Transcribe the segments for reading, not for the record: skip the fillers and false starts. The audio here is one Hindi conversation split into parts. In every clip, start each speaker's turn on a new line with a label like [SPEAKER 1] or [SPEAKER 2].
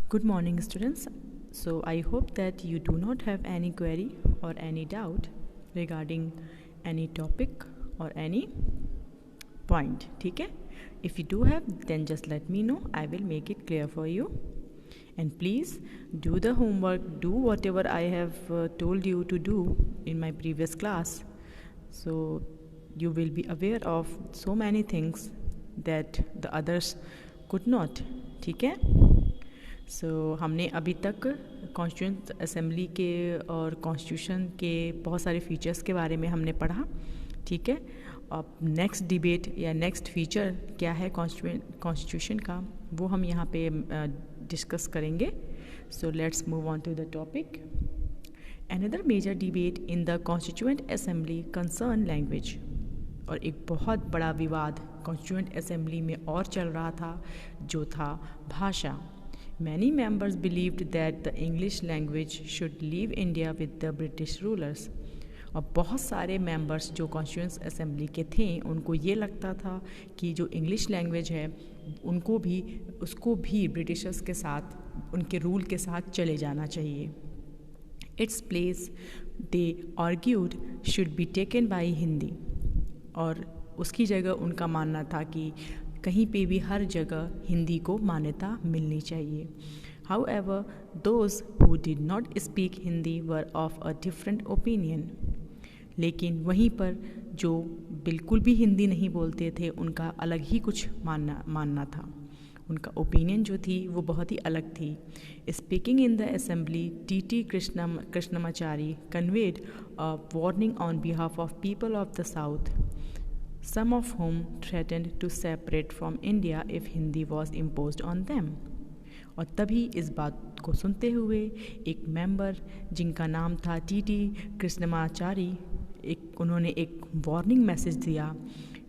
[SPEAKER 1] Good morning, students. So, I hope that you do not have any query or any doubt regarding any topic or any point. ठीक है? If you do have, then just let me know. I will make it clear for you. And please do the homework, do whatever I have told you to do in my previous class. So, you will be aware of so many things that the others could not. ठीक है? हमने अभी तक कॉन्स्टिट्यूएंट असेंबली के और कॉन्स्टिट्यूशन के बहुत सारे फीचर्स के बारे में हमने पढ़ा. ठीक है. अब नेक्स्ट डिबेट या नेक्स्ट फीचर क्या है कॉन्स्टिट्यूशन का, वो हम यहाँ पे डिस्कस करेंगे. So let's move on to the topic. Another major debate in the constituent assembly concern language. और एक बहुत बड़ा विवाद कॉन्स्टिट्यूएंट असेंबली में और चल रहा था, जो था भाषा. Many members believed that the English language should leave India with the British rulers. और बहुत सारे मेंबर्स जो कॉन्स्टिट्यूएंट असेंबली के थे, उनको ये लगता था कि जो इंग्लिश लैंग्वेज है उसको भी ब्रिटिशर्स के साथ, उनके रूल के साथ चले जाना चाहिए. Its place they argued should be taken by Hindi. और उसकी जगह उनका मानना था कि कहीं पे भी हर जगह हिंदी को मान्यता मिलनी चाहिए. However, those who did not speak Hindi were of a different opinion. लेकिन वहीं पर जो बिल्कुल भी हिंदी नहीं बोलते थे, उनका अलग ही कुछ मानना था. उनका ओपिनियन जो थी वो बहुत ही अलग थी. Speaking in the assembly, T Krishnamachari conveyed a warning on behalf of people of the South, some of whom threatened to separate from India if Hindi was imposed on them. और तभी इस बात को सुनते हुए एक मेंबर जिनका नाम था टी कृष्णमाचारी, उन्होंने एक वार्निंग मैसेज दिया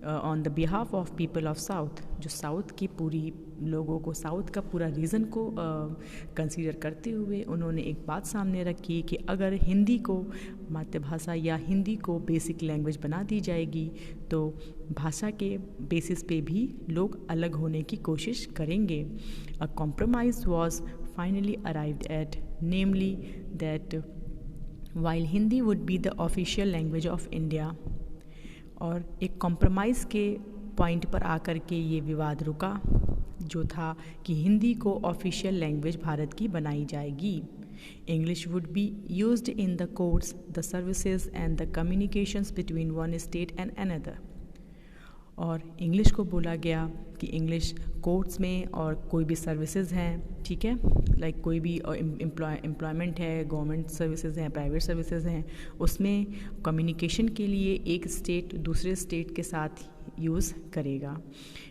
[SPEAKER 1] on the behalf of people of south, जो साउथ की पूरी लोगों को, साउथ का पूरा रीजन को कंसीडर करते हुए उन्होंने एक बात सामने रखी कि अगर हिंदी को मातृभाषा या हिंदी को बेसिक लैंग्वेज बना दी जाएगी तो भाषा के बेसिस पे भी लोग अलग होने की कोशिश करेंगे. A compromise was finally arrived at, namely that while Hindi would be the official language of India. और एक कॉम्प्रोमाइज़ के पॉइंट पर आकर के ये विवाद रुका, जो था कि हिंदी को ऑफिशियल लैंग्वेज भारत की बनाई जाएगी. English would be used in the courts, the services and the communications between one state and another. और इंग्लिश को बोला गया कि इंग्लिश कोर्ट्स में और कोई भी सर्विसेज हैं, ठीक है, लाइक कोई भी एम्प्लॉयमेंट है, गवर्नमेंट सर्विसेज हैं, प्राइवेट सर्विसेज हैं, उसमें कम्युनिकेशन के लिए एक स्टेट दूसरे स्टेट के साथ यूज़ करेगा.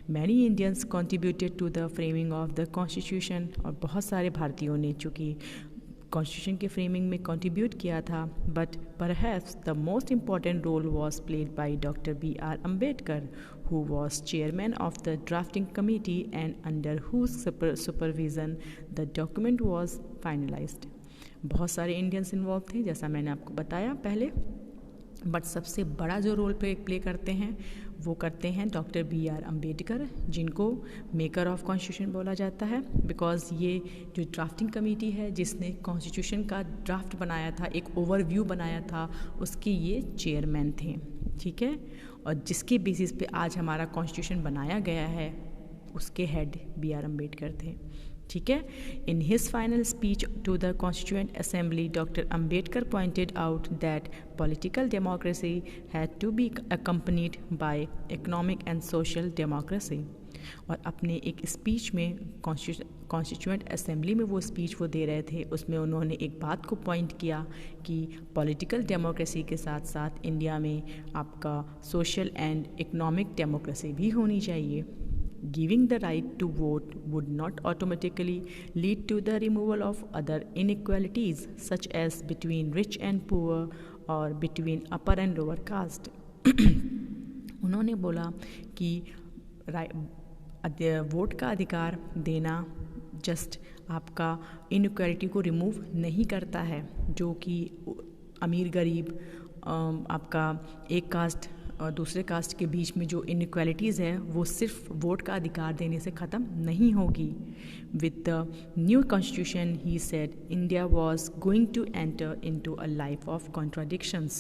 [SPEAKER 1] Many Indians contributed to the framing of the constitution. और बहुत सारे भारतीयों ने चूँकि कॉन्स्टिट्यूशन के फ्रेमिंग में कंट्रीब्यूट किया था, but perhaps the most important role was played by doctor B.R. Ambedkar, who was chairman of the drafting committee and under whose supervision the document was finalized. बहुत सारे इंडियंस इन्वॉल्व थे, जैसा मैंने आपको बताया पहले, बट सबसे बड़ा जो रोल प्ले करते हैं वो करते हैं डॉक्टर B.R. अम्बेडकर, जिनको मेकर ऑफ कॉन्स्टिट्यूशन बोला जाता है, बिकॉज ये जो ड्राफ्टिंग कमेटी है जिसने कॉन्स्टिट्यूशन का ड्राफ्ट बनाया था, एक ओवरव्यू बनाया था, उसके ये चेयरमैन थे. ठीक है. और जिसके बेसिस पे आज हमारा कॉन्स्टिट्यूशन बनाया गया है, उसके हेड B.R. अम्बेडकर थे. ठीक है. In his final speech to the constituent assembly, doctor Ambedkar pointed out that political democracy had to be accompanied by economic and social democracy. और अपने एक स्पीच में कॉन्स्टिट्यूएंट असेंबली में वो स्पीच वो दे रहे थे, उसमें उन्होंने एक बात को पॉइंट किया कि पॉलिटिकल डेमोक्रेसी के साथ साथ इंडिया में आपका सोशल एंड इकोनॉमिक डेमोक्रेसी भी होनी चाहिए. Giving the right to vote would not automatically lead to the removal of other inequalities such as between rich and poor or between upper and lower caste. उन्होंने बोला कि वोट का अधिकार देना जस्ट आपका इनइक्वालिटी को रिमूव नहीं करता है, जो कि अमीर गरीब आपका एक कास्ट और दूसरे कास्ट के बीच में जो इनइक्वालिटीज़ है वो सिर्फ वोट का अधिकार देने से ख़त्म नहीं होगी, with the new constitution, he said India was going to enter into a life of contradictions.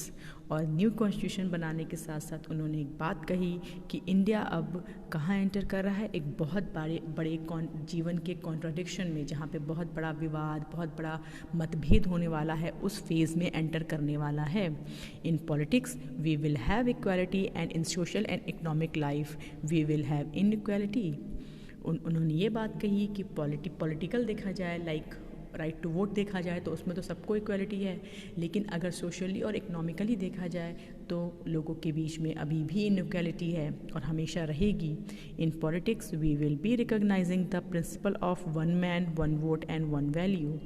[SPEAKER 1] और न्यू कॉन्स्टिट्यूशन बनाने के साथ साथ उन्होंने एक बात कही कि इंडिया अब कहाँ एंटर कर रहा है, एक बहुत बड़े जीवन के कॉन्ट्राडिक्शन में, जहाँ पे बहुत बड़ा विवाद, बहुत बड़ा मतभेद होने वाला है, उस फेज़ में एंटर करने वाला है. In politics we will have equality and in social and economic life we will have inequality. उन्होंने ये बात कही कि पॉलिटिकल देखा जाए, लाइक राइट टू वोट देखा जाए तो उसमें तो सबको इक्वालिटी है, लेकिन अगर सोशली और इकोनॉमिकली देखा जाए तो लोगों के बीच में अभी भी इनइक्वालिटी है और हमेशा रहेगी. In politics we will be recognising the principle of one man one vote and one value.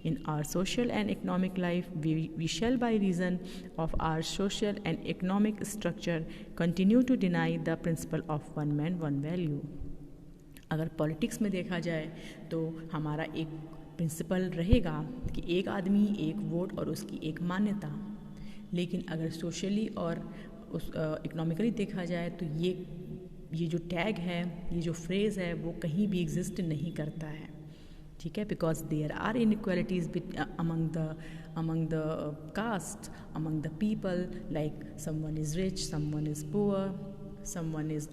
[SPEAKER 1] In our social and economic life we shall by reason of our social and economic structure continue to deny the principle of one man one value. अगर पॉलिटिक्स में देखा जाए तो हमारा एक प्रिंसिपल रहेगा कि एक आदमी एक वोट और उसकी एक मान्यता, लेकिन अगर सोशली और उस इकोनॉमिकली देखा जाए तो ये जो टैग है, ये जो फ्रेज़ है, वो कहीं भी एग्जिस्ट नहीं करता है. ठीक है, because there are inequalities among the caste, among the people, like someone is rich, someone is poor, someone is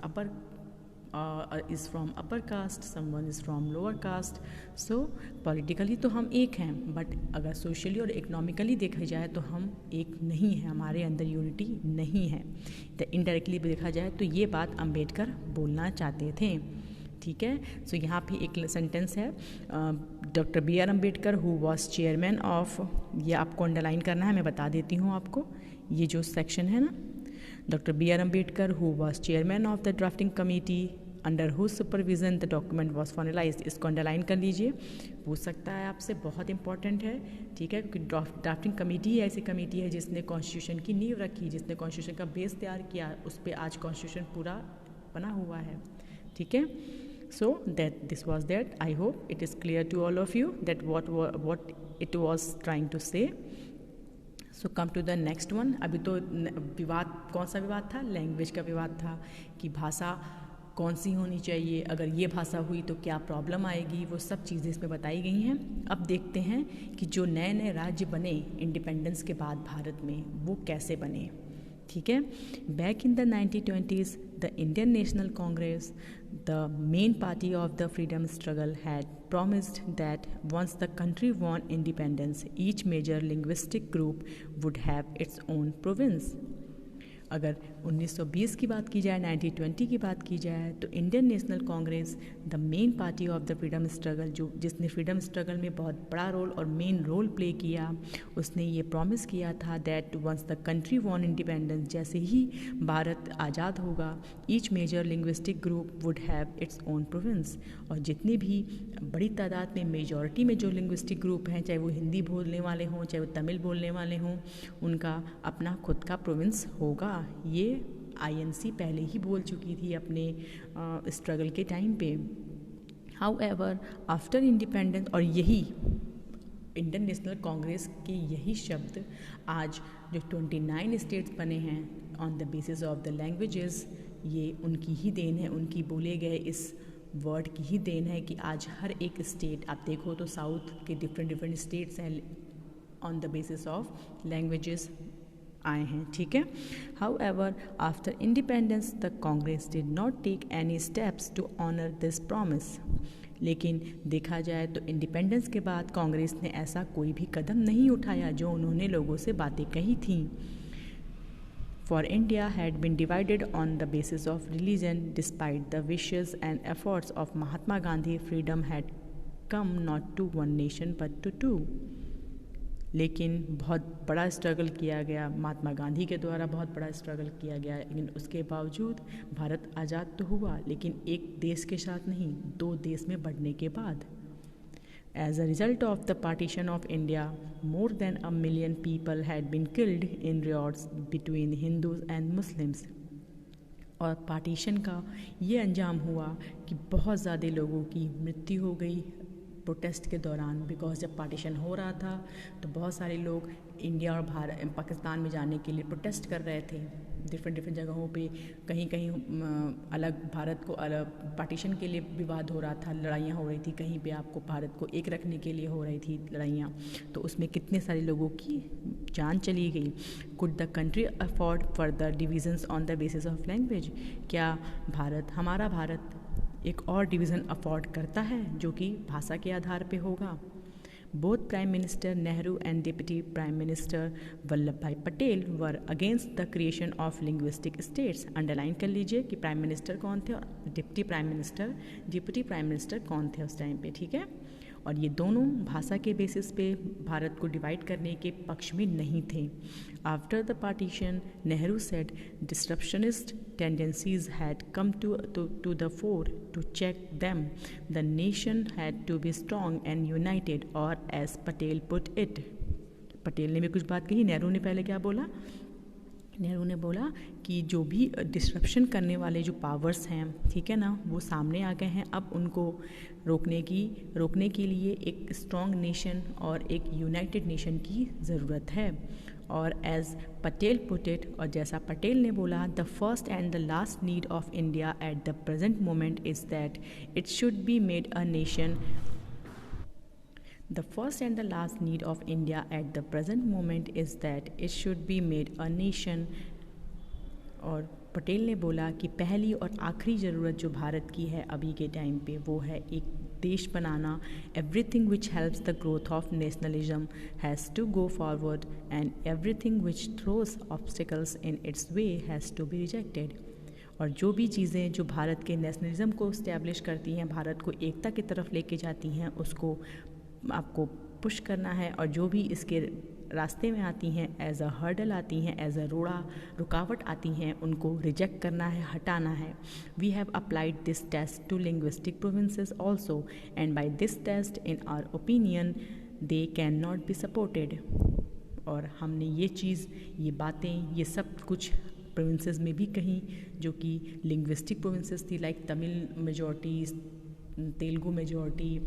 [SPEAKER 1] is from upper caste, someone is from lower caste. So politically तो हम एक हैं, बट अगर सोशली और इकोनॉमिकली देखा जाए तो हम एक नहीं हैं, हमारे अंदर यूनिटी नहीं है. तो इनडायरेक्टली भी देखा जाए तो ये बात अंबेडकर बोलना चाहते थे. ठीक है, सो यहाँ पे एक सेंटेंस है, doctor B R Ambedkar who was chairman of, ये आपको अंडरलाइन करना है, मैं बता देती हूँ आपको, ये जो सेक्शन है ना, doctor B R Ambedkar who was chairman of the drafting committee under whose supervision the document was finalised. इसको अंडरलाइन कर लीजिए, पूछ सकता है आपसे, बहुत इंपॉर्टेंट है. ठीक है, क्योंकि ड्राफ्टिंग कमेटी ऐसी कमेटी है जिसने कॉन्स्टिट्यूशन की नींव रखी, जिसने कॉन्स्टिट्यूशन का बेस तैयार किया, उस पर आज कॉन्स्टिट्यूशन पूरा बना हुआ है. ठीक है, so that this was that. I hope it is clear to all of you that what it was trying to say. So come to the next one. अभी तो विवाद, कौन सा विवाद था? लैंग्वेज का विवाद था कि भाषा कौन सी होनी चाहिए, अगर ये भाषा हुई तो क्या प्रॉब्लम आएगी, वो सब चीज़ें इसमें बताई गई हैं. अब देखते हैं कि जो नए नए राज्य बने इंडिपेंडेंस के बाद भारत में, वो कैसे बने. ठीक है, back in the 1920s the Indian national Congress, the main party of the freedom struggle, had promised that once the country won independence, each major linguistic group would have its own province. अगर 1920 की बात की जाए, 1920 की बात की जाए, तो Indian national Congress the main party of the freedom struggle, जिसने फ्रीडम स्ट्रगल में बहुत बड़ा रोल और मेन रोल प्ले किया, उसने ये प्रॉमिस किया था that once the country won independence, जैसे ही भारत आज़ाद होगा, each major linguistic group would have its own province. और जितनी भी बड़ी तादाद में, मेजॉरिटी में जो लिंग्विस्टिक ग्रुप हैं, चाहे वो हिंदी बोलने वाले हों, चाहे वो तमिल बोलने वाले हों, उनका अपना खुद का प्रोविंस होगा. ये INC पहले ही बोल चुकी थी अपने स्ट्रगल के टाइम पे. हाउएवर आफ्टर इंडिपेंडेंस, और यही इंडियन नेशनल कांग्रेस के यही शब्द आज जो 29 स्टेट्स बने हैं on the basis of the languages, ये उनकी ही देन है, उनकी बोले गए इस वर्ड की ही देन है कि आज हर एक स्टेट, आप देखो तो साउथ के डिफरेंट स्टेट्स हैं on the basis of languages आए हैं. ठीक है, however after independence the Congress did not take any steps to honour this promise. लेकिन देखा जाए तो इंडिपेंडेंस के बाद कांग्रेस ने ऐसा कोई भी कदम नहीं उठाया जो उन्होंने लोगों से बातें कही थी. For India had been divided on the basis of religion despite the wishes and efforts of Mahatma Gandhi. Freedom had come not to one nation but to two. लेकिन बहुत बड़ा स्ट्रगल किया गया, महात्मा गांधी के द्वारा बहुत बड़ा स्ट्रगल किया गया, लेकिन उसके बावजूद भारत आज़ाद तो हुआ, लेकिन एक देश के साथ नहीं, 2 देश में बढ़ने के बाद. As a result of the partition of India, more than 1 million people had been killed in riots between Hindus and Muslims. और पार्टीशन का ये अंजाम हुआ कि बहुत ज़्यादा लोगों की मृत्यु हो गई प्रोटेस्ट के दौरान. बिकॉज जब पार्टीशन हो रहा था तो बहुत सारे लोग इंडिया और पाकिस्तान में जाने के लिए प्रोटेस्ट कर रहे थे. डिफरेंट जगहों पे कहीं कहीं अलग भारत को अलग पार्टीशन के लिए विवाद हो रहा था, लड़ाइयाँ हो रही थी, कहीं पे आपको भारत को एक रखने के लिए हो रही थी लड़ाइयाँ, तो उसमें कितने सारे लोगों की जान चली गई। Could the country afford further divisions on the basis of language? क्या हमारा भारत एक और डिवीज़न अफोर्ड करता है जो कि भाषा के आधार पे होगा? Both prime minister Nehru and deputy prime minister Vallabh Bhai Patel were against the creation of linguistic states. Underline कर लीजिए कि प्राइम मिनिस्टर कौन थे और डिप्टी प्राइम मिनिस्टर कौन थे उस टाइम पे, ठीक है। और ये दोनों भाषा के बेसिस पे भारत को डिवाइड करने के पक्ष में नहीं थे। After the partition Nehru said disruptionist tendencies had come to the fore. To check them, the nation had to be strong and united, or as Patel put it. Patel ने भी कुछ बात कही। नेहरू ने पहले क्या बोला? नेहरू ने बोला कि जो भी डिस्ट्रप्शन करने वाले जो पावर्स हैं, ठीक है ना, वो सामने आ गए हैं। अब उनको रोकने के लिए एक स्ट्रॉन्ग नेशन और एक यूनाइटेड नेशन की ज़रूरत है। और एज पटेल पुट इट, और जैसा पटेल ने बोला, the first and the last need of India at the present moment is that it should be made a nation. The first and the last need of India at the present moment is that it should be made a nation. और पटेल ने बोला कि पहली और आखिरी ज़रूरत जो भारत की है अभी के टाइम पे वो है एक देश बनाना। Everything which helps the growth of nationalism has to go forward and everything which throws obstacles in its way has to be rejected. और जो भी चीज़ें जो भारत के नेशनलिज्म को इस्टेब्लिश करती हैं, भारत को एकता की तरफ लेके जाती हैं, उसको आपको पुश करना है। और जो भी इसके रास्ते में आती हैं, एज अ हर्डल आती हैं, एज अ रुकावट आती हैं, उनको रिजेक्ट करना है, हटाना है। We have applied this test to linguistic provinces also and by this test in our opinion they can not be supported. और हमने ये बातें, ये सब कुछ प्रोविंसेस में भी कहीं जो कि लिंग्विस्टिक प्रोविंसेस थी, like Tamil majority, Telugu majority,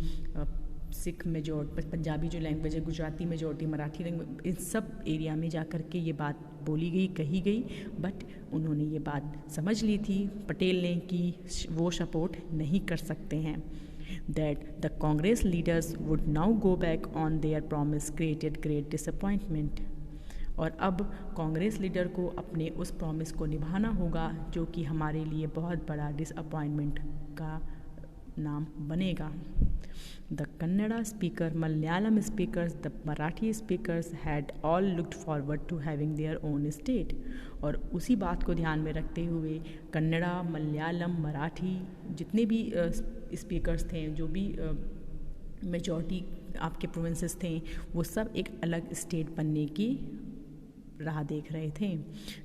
[SPEAKER 1] Sikh majority, Punjabi जो लैंग्वेज है, गुजराती मेजॉरिटी, मराठी लैंग्वेज, इन सब एरिया में जा कर के ये बात बोली गई, कही गई। बट उन्होंने ये बात समझ ली थी पटेल ने कि वो सपोर्ट नहीं कर सकते हैं। That the Congress leaders would now go back on their promise created great disappointment. और अब कांग्रेस लीडर को अपने उस प्रॉमिस को निभाना होगा जो कि हमारे लिए बहुत बड़ा डिसअपॉइंटमेंट का नाम बनेगा। The Kannada speaker, Malayalam speakers, the Marathi speakers had all looked forward to having their own state. और उसी बात को ध्यान में रखते हुए कन्नड़ा, मलयालम, मराठी जितने भी स्पीकर्स थे, जो भी मेजॉरिटी आपके प्रोविंसेस थे, वो सब एक अलग स्टेट बनने की राह देख रहे थे।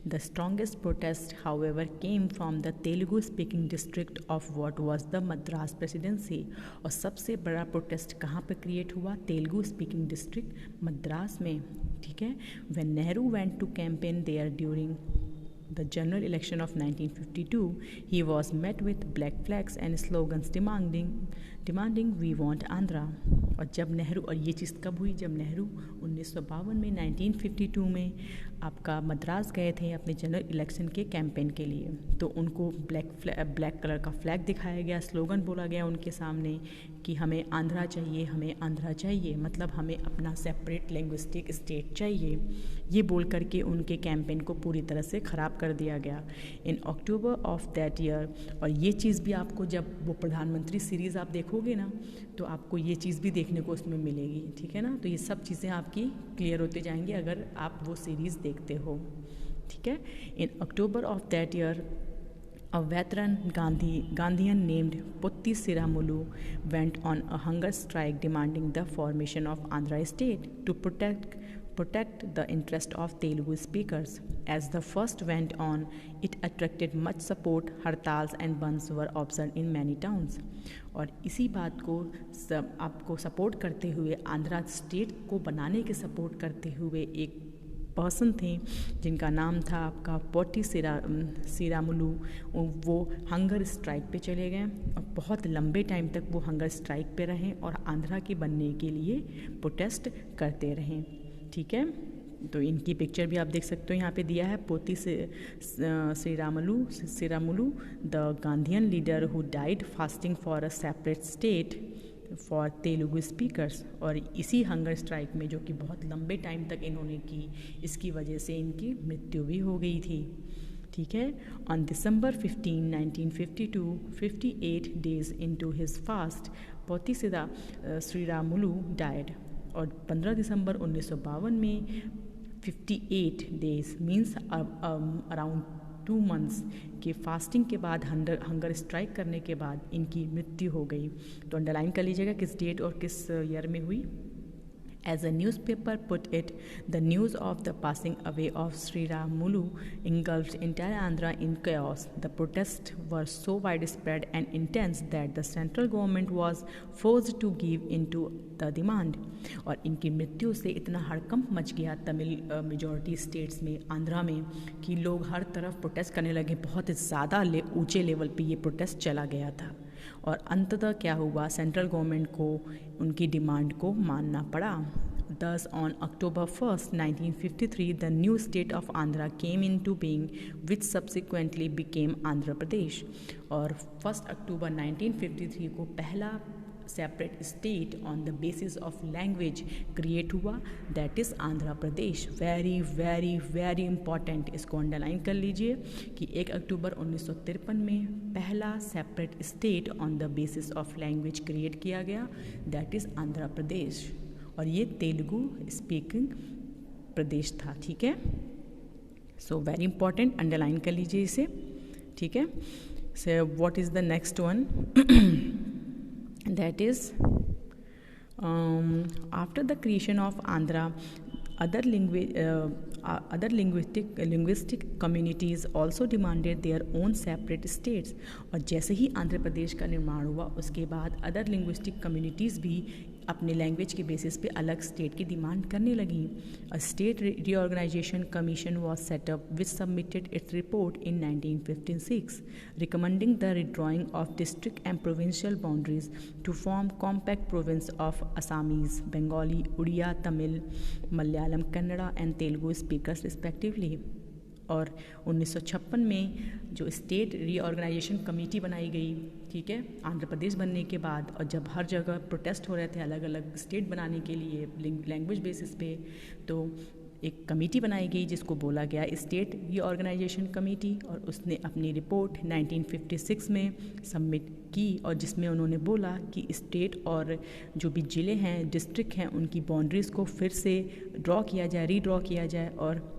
[SPEAKER 1] The strongest protest however came from the Telugu speaking district of what was the Madras presidency. और सबसे बड़ा प्रोटेस्ट कहाँ पे क्रिएट हुआ? तेलुगु स्पीकिंग डिस्ट्रिक्ट मद्रास में, ठीक है। When Nehru went to campaign there during the general election of 1952, he was met with black flags and slogans demanding we want Andhra. और जब नेहरू, और ये चीज़ कब हुई? जब नेहरू 1952 में 1952 में आपका मद्रास गए थे अपने जनरल इलेक्शन के कैंपेन के लिए, तो उनको ब्लैक कलर का फ्लैग दिखाया गया, स्लोगन बोला गया उनके सामने कि हमें आंध्रा चाहिए, हमें आंध्रा चाहिए, मतलब हमें अपना सेपरेट लिंग्विस्टिक स्टेट चाहिए। ये बोल करके उनके कैंपेन को पूरी तरह से ख़राब कर दिया गया इन अक्टूबर ऑफ दैट ईयर। और ये चीज़ भी आपको, जब वो प्रधानमंत्री सीरीज़ आप देखोगे ना, तो आपको ये चीज़ भी देखने को उसमें मिलेगी, ठीक है ना। तो ये सब चीज़ें आपकी क्लियर होते जाएंगी अगर आप वो सीरीज़ देखते हो, ठीक है। In October of that year a veteran Gandhian named Potti Siramulu went on a hunger strike demanding the formation of Andhra state to protect the interest of Telugu speakers. As the first went on, it attracted much support. Hartals and bands were observed in many towns. और इसी बात को आपको सपोर्ट करते हुए, आंध्रा स्टेट को बनाने के सपोर्ट करते हुए एक पर्सन थे जिनका नाम था आपका पोट्टी सिरामुलू। वो हंगर स्ट्राइक पे चले गए और बहुत लंबे टाइम तक वो हंगर स्ट्राइक पे रहे और आंध्रा के बनने के लिए प्रोटेस्ट करते रहे, ठीक है। तो इनकी पिक्चर भी आप देख सकते हो, यहाँ पे दिया है पोती से Sriramulu the Gandhian leader who died fasting for a separate state for Telugu speakers. और इसी हंगर स्ट्राइक में, जो कि बहुत लंबे टाइम तक इन्होंने की, इसकी वजह से इनकी मृत्यु भी हो गई थी। ठीक है। On December 15, 1952, 58 days into his fast, पोतीसिदा श्रीरामुलु डाइड। और 15 दिसंबर 1952 में 58 डेज मीन्स अराउंड 2 months के फास्टिंग के बाद, हंगर स्ट्राइक करने के बाद इनकी मृत्यु हो गई। तो अंडरलाइन कर लीजिएगा किस डेट और किस ईयर में हुई। As a newspaper put it, the news of the passing away of Sri Ramulu engulfed entire Andhra in chaos. The protests were so widespread and intense that the central government was forced to give in to the demand. और इनकी मृत्यु से इतना हड़कंप मच गया तमिल मेजॉरिटी स्टेट्स में, आंध्रा में, कि लोग हर तरफ प्रोटेस्ट करने लगे। बहुत ज़्यादा ऊंचे लेवल पे ये प्रोटेस्ट चला गया था। और अंततः क्या हुआ, सेंट्रल गवर्नमेंट को उनकी डिमांड को मानना पड़ा। Thus, on October 1st, 1953, the new state of Andhra came into being, which subsequently became Andhra Pradesh. और 1 अक्टूबर 1953 को पहला separate state on the basis of language create हुआ, that is Andhra Pradesh. Very very very important, इसको अंडरलाइन कर लीजिए कि 1 अक्टूबर 1953 में पहला separate state on the basis of language create किया गया, दैट इज़ आंध्र प्रदेश। और ये तेलुगु स्पीकिंग प्रदेश था। ठीक है। सो वेरी इंपॉर्टेंट, अंडरलाइन कर लीजिए इसे। ठीक है। So what is the next one, that is after the creation of Andhra, other linguistic communities also demanded their own separate states. और जैसे ही आंध्र प्रदेश का निर्माण हुआ, उसके बाद अदर लिंग्विस्टिक कम्युनिटीज़ भी अपने लैंग्वेज के बेसिस पे अलग स्टेट की डिमांड करने लगी। A state reorganisation commission was set up which submitted its report in 1956 recommending the redrawing of district and provincial boundaries to form compact province of Assamese, Bengali, Oriya, Tamil, Malayalam, Kannada and Telugu speakers respectively. और 1956 में जो स्टेट रीऑर्गेनाइजेशन कमेटी बनाई गई, ठीक है, आंध्र प्रदेश बनने के बाद, और जब हर जगह प्रोटेस्ट हो रहे थे अलग अलग स्टेट बनाने के लिए लैंग्वेज बेसिस पे, तो एक कमेटी बनाई गई जिसको बोला गया स्टेट रीऑर्गेनाइजेशन कमेटी। और उसने अपनी रिपोर्ट 1956 में सबमिट की, और जिसमें उन्होंने बोला कि स्टेट और जो भी ज़िले हैं, डिस्ट्रिक्ट हैं, उनकी बाउंड्रीज़ को फिर से ड्रॉ किया जाए, रीड्रॉ किया जाए, और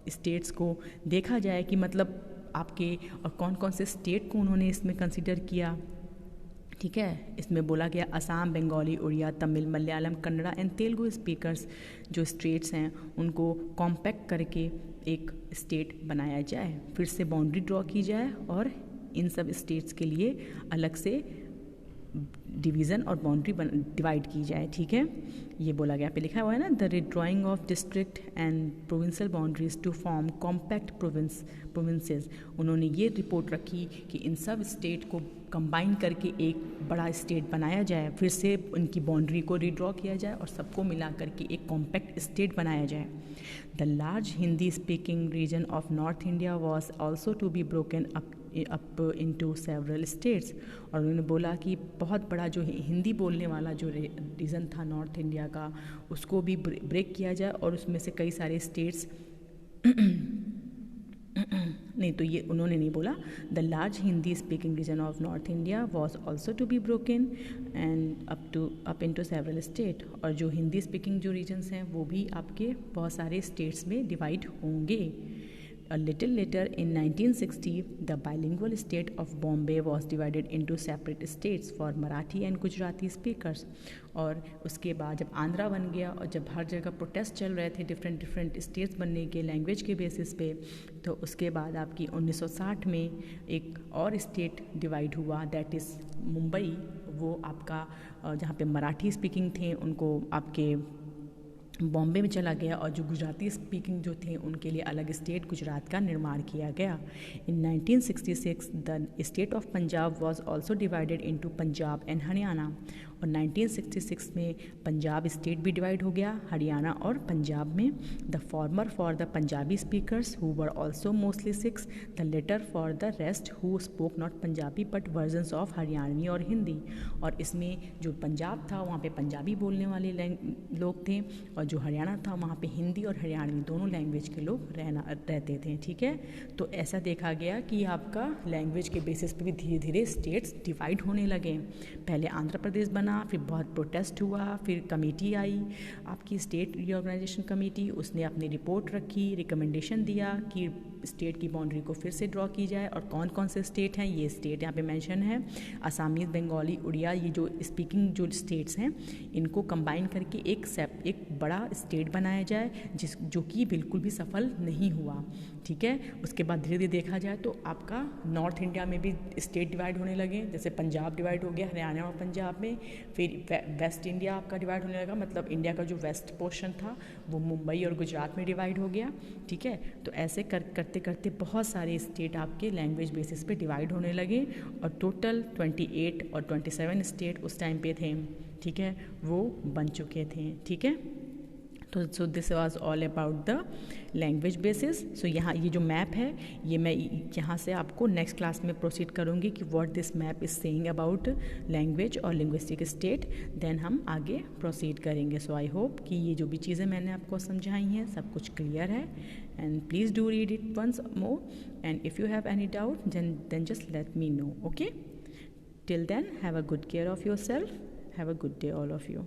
[SPEAKER 1] स्टेट्स को देखा जाए कि मतलब आपके और कौन कौन से स्टेट को उन्होंने इसमें कंसिडर किया। ठीक है। इसमें बोला गया असम, बंगाली, उड़िया, तमिल, मलयालम, कन्नड़ा एंड तेलुगु स्पीकर्स जो स्टेट्स हैं उनको कॉम्पैक्ट करके एक स्टेट बनाया जाए, फिर से बाउंड्री ड्रॉ की जाए और इन सब स्टेट्स के लिए अलग से डिवीज़न और बाउंड्री डिवाइड की जाए। ठीक है। ये बोला गया, पे लिखा हुआ है ना, the redrawing of district and provincial boundaries to form compact provinces. उन्होंने ये रिपोर्ट रखी कि इन सब स्टेट को कंबाइन करके एक बड़ा स्टेट बनाया जाए, फिर से उनकी बाउंड्री को रीड्रॉ किया जाए और सबको मिला करके एक कॉम्पैक्ट स्टेट बनाया जाए। The large Hindi speaking region of north India was also to be broken up into several states. और उन्होंने बोला कि बहुत बड़ा जो हिंदी बोलने वाला जो रीजन था नॉर्थ इंडिया का, उसको भी ब्रेक किया जाए और उसमें से कई सारे स्टेट्स नहीं, तो ये उन्होंने नहीं बोला। The large Hindi speaking region of north India was also to be broken and up into several states. और जो हिंदी स्पीकिंग जो रीजन्स हैं वो भी आपके बहुत सारे स्टेट्स में डिवाइड होंगे। A little later in 1960, the bilingual state of Bombay was divided into separate states for Marathi and Gujarati speakers. और उसके बाद जब आंध्रा बन गया और जब हर जगह प्रोटेस्ट चल रहे थे डिफरेंट स्टेट्स बनने के लैंग्वेज के बेसिस पे, तो उसके बाद आपकी 1960 में एक और स्टेट डिवाइड हुआ, दैट इज़ मुंबई। वो आपका जहाँ पे मराठी स्पीकिंग थे उनको आपके बॉम्बे में चला गया, और जो गुजराती स्पीकिंग जो थे उनके लिए अलग स्टेट गुजरात का निर्माण किया गया। इन 1966 the state of Punjab was also divided into Punjab and Haryana. और 1966 में पंजाब स्टेट भी डिवाइड हो गया हरियाणा और पंजाब में. The former for the Punjabi speakers who were also mostly Sikhs, the latter for the rest who spoke not Punjabi but versions of Haryanvi और हिंदी. और इसमें जो पंजाब था वहाँ पे पंजाबी बोलने वाले लोग थे, और जो हरियाणा था वहाँ पे हिंदी और हरियाणवी दोनों लैंग्वेज के लोग रहते थे. ठीक है, तो ऐसा देखा गया कि आपका लैंग्वेज के बेसिस पे भी धीरे धीरे स्टेट्स डिवाइड होने लगे. पहले आंध्र प्रदेश बना, फिर बहुत प्रोटेस्ट हुआ, फिर कमेटी आई आपकी स्टेट रीऑर्गेनाइजेशन कमेटी, उसने अपनी रिपोर्ट रखी, रिकमेंडेशन दिया कि स्टेट की बाउंड्री को फिर से ड्रॉ की जाए. और कौन कौन से स्टेट हैं, ये स्टेट यहाँ पे मेंशन है, असामीज, बंगाली, उड़िया, ये जो स्पीकिंग जो स्टेट्स हैं इनको कंबाइन करके एक बड़ा स्टेट बनाया जाए, जो कि बिल्कुल भी सफल नहीं हुआ. ठीक है, उसके बाद धीरे धीरे देखा जाए तो आपका नॉर्थ इंडिया में भी स्टेट डिवाइड होने लगे, जैसे पंजाब डिवाइड हो गया हरियाणा और पंजाब में. फिर वेस्ट इंडिया आपका डिवाइड होने लगा, मतलब इंडिया का जो वेस्ट पोर्शन था वो मुंबई और गुजरात में डिवाइड हो गया. ठीक है, तो ऐसे करते करते बहुत सारे स्टेट आपके लैंग्वेज बेसिस पे डिवाइड होने लगे, और टोटल 28 और 27 स्टेट उस टाइम पे थे. ठीक है, वो बन चुके थे. ठीक है, तो so this was all about the language basis. So यहाँ ये जो मैप है ये मैं यहाँ से आपको नेक्स्ट क्लास में प्रोसीड करूँगी कि what this map is saying about language और लिंग्विस्टिक स्टेट, देन हम आगे प्रोसीड करेंगे. सो आई होप कि ये जो भी चीज़ें मैंने आपको समझाई हैं सब कुछ क्लियर है, and please do read it once more, and if you have any doubt then just let me know. Okay, till then have a good care of yourself. Have a good day all of you.